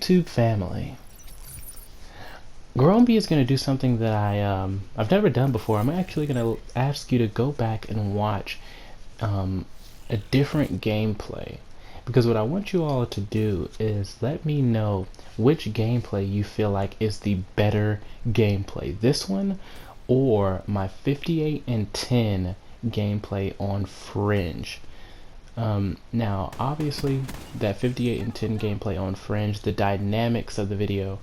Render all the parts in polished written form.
YouTube family, Gromby is going to do something that I've never done before. I'm actually going to ask you to go back and watch a different gameplay, because what I want you all to do is let me know which gameplay you feel like is the better gameplay, this one or my 58 and 10 gameplay on Fringe. Now obviously that 58 and 10 gameplay on Fringe, the dynamics of the video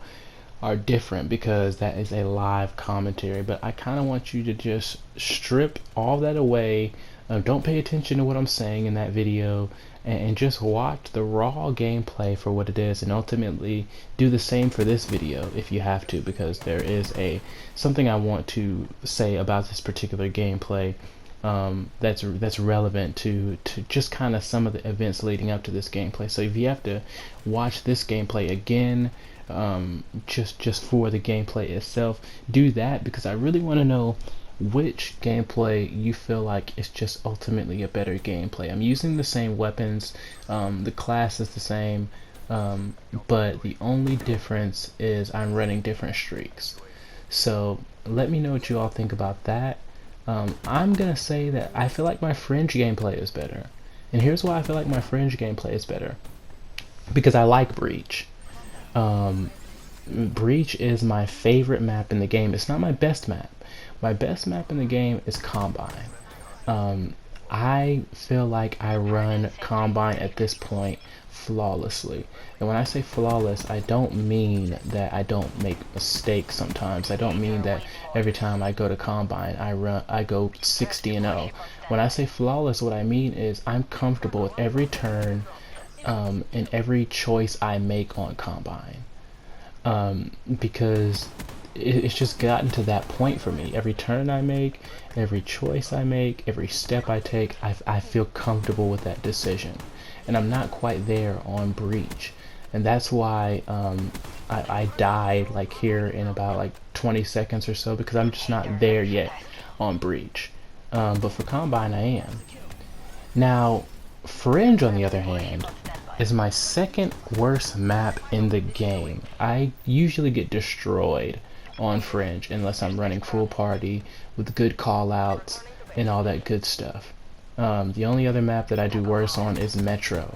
are different because that is a live commentary, but I kind of want you to just strip all that away. Don't pay attention to what I'm saying in that video, and just watch the raw gameplay for what it is, and ultimately do the same for this video if you have to, because there is something I want to say about this particular gameplay that's relevant to just kind of some of the events leading up to this gameplay. So if you have to watch this gameplay again, just for the gameplay itself, do that, because I really want to know which gameplay you feel like is just ultimately a better gameplay. I'm using the same weapons, the class is the same, but the only difference is I'm running different streaks. So let me know what you all think about that. I'm gonna say that I feel like my Fringe gameplay is better, and here's why I feel like my Fringe gameplay is better: because I like Breach. Breach is my favorite map in the game. It's not my best map. My best map in the game is Combine. I feel like I run Combine at this point flawlessly. And when I say flawless, I don't mean that I don't make mistakes sometimes. I don't mean that every time I go to Combine I go 60-0. When I say flawless, what I mean is I'm comfortable with every turn and every choice I make on Combine. Because it's just gotten to that point for me. Every turn I make, every choice I make, every step I take, I feel comfortable with that decision. And I'm not quite there on Breach. And that's why I died like here in about like 20 seconds or so, because I'm just not there yet on Breach. But for Combine I am. Now, Fringe on the other hand is my second worst map in the game. I usually get destroyed on Fringe unless I'm running full party with good callouts and all that good stuff. The only other map that I do worse on is Metro.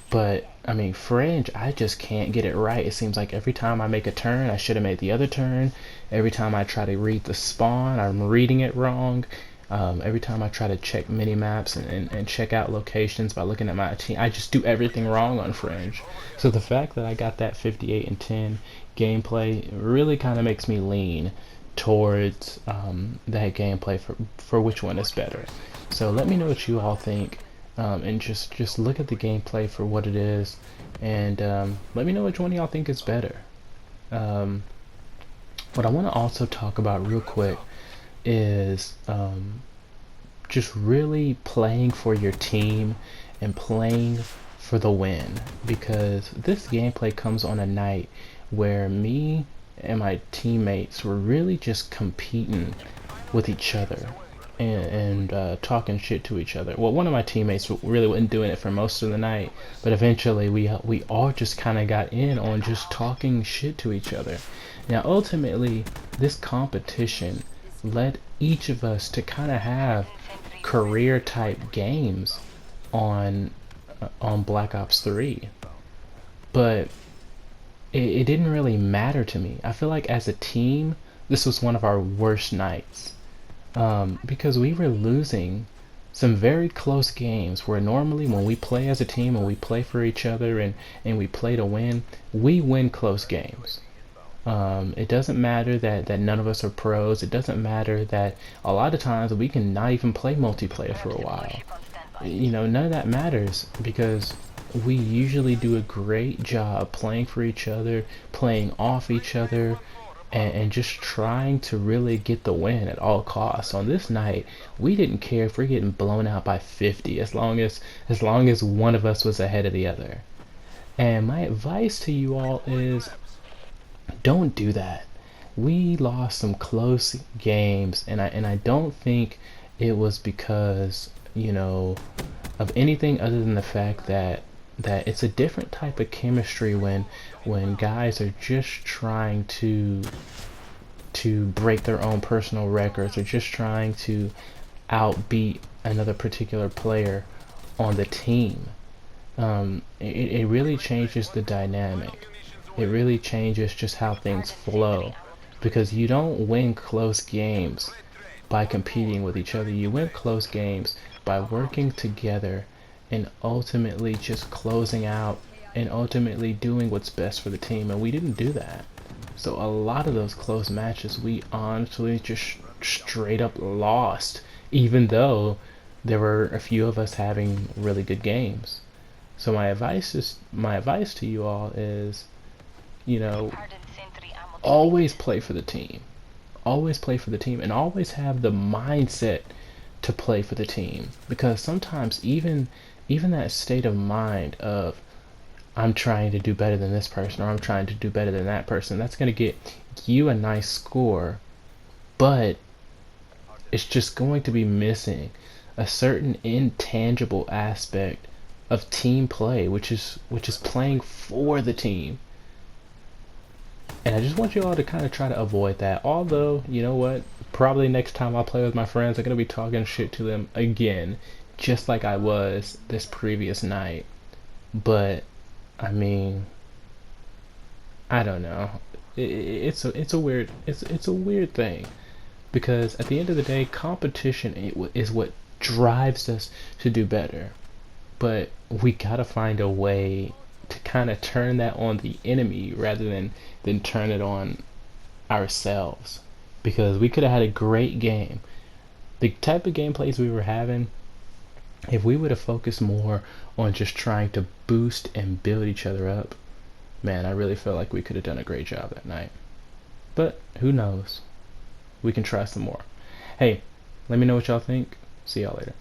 But I mean, Fringe, I just can't get it right. It seems like every time I make a turn, I should have made the other turn. Every time I try to read the spawn, I'm reading it wrong. Every time I try to check mini-maps and check out locations by looking at my team, I just do everything wrong on Fringe. So the fact that I got that 58 and 10 gameplay really kind of makes me lean towards that gameplay for which one is better. So let me know what you all think, and just look at the gameplay for what it is, and let me know which one y'all think is better. What I want to also talk about real quick is just really playing for your team and playing for the win, because this gameplay comes on a night where me and my teammates were really just competing with each other and talking shit to each other. Well, one of my teammates really wasn't doing it for most of the night, but eventually we all just kind of got in on just talking shit to each other. Now ultimately this competition led each of us to kind of have career type games on Black Ops 3, but it didn't really matter to me. I feel like as a team this was one of our worst nights, because we were losing some very close games where normally when we play as a team and we play for each other and we play to win, we win close games. It doesn't matter that none of us are pros. It doesn't matter that a lot of times we can not even play multiplayer for a while. You know, none of that matters, because we usually do a great job playing for each other, playing off each other, and just trying to really get the win at all costs. On this night, we didn't care if we're getting blown out by 50 as long as one of us was ahead of the other. And my advice to you all is, don't do that. We lost some close games, and I don't think it was because, you know, of anything other than the fact that that it's a different type of chemistry when guys are just trying to break their own personal records or just trying to outbeat another particular player on the team. It really changes the dynamic. It really changes just how things flow, because you don't win close games by competing with each other. You win close games by working together and ultimately just closing out and ultimately doing what's best for the team. And we didn't do that. So a lot of those close matches we honestly just straight up lost, even though there were a few of us having really good games. So my advice to you all is, you know, always play for the team. Always play for the team and always have the mindset to play for the team, because sometimes even that state of mind of I'm trying to do better than this person or I'm trying to do better than that person, that's going to get you a nice score, but it's just going to be missing a certain intangible aspect of team play, which is playing for the team. And I just want you all to kind of try to avoid that. Although, you know what? Probably next time I play with my friends, I'm going to be talking shit to them again, just like I was this previous night. But, I mean, I don't know. It's a weird thing, because at the end of the day, competition is what drives us to do better. But we gotta find a way to kind of turn that on the enemy rather than turn it on ourselves, because we could have had a great game. The type of gameplays we were having, if we would have focused more on just trying to boost and build each other up, man, I really feel like we could have done a great job that night. But who knows? We can try some more. Hey, let me know what y'all think. See y'all later.